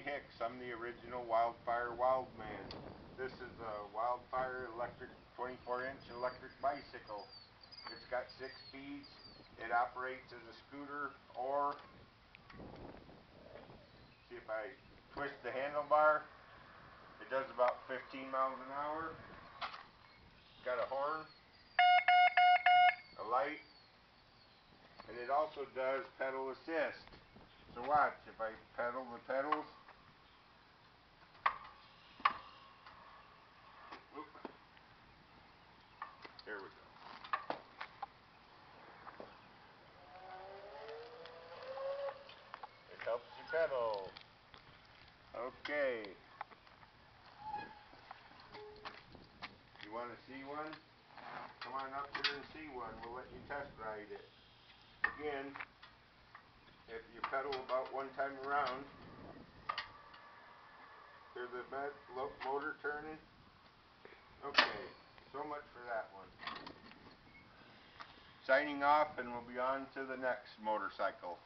Hicks. I'm the original Wildfire Wildman. This is a Wildfire electric 24-inch electric bicycle. It's got 6 speeds. It operates as a scooter, or see if I twist the handlebar, it does about 15 miles an hour. Got a horn, a light, and it also does pedal assist. So watch, if I pedal the pedals, there we go. It helps you pedal. Okay. You want to see one? Come on up here and see one. We'll let you test ride it. Again, if you pedal about 1 time around, here's the motor turning. Okay, so much for that one. Signing off, and we'll be on to the next motorcycle.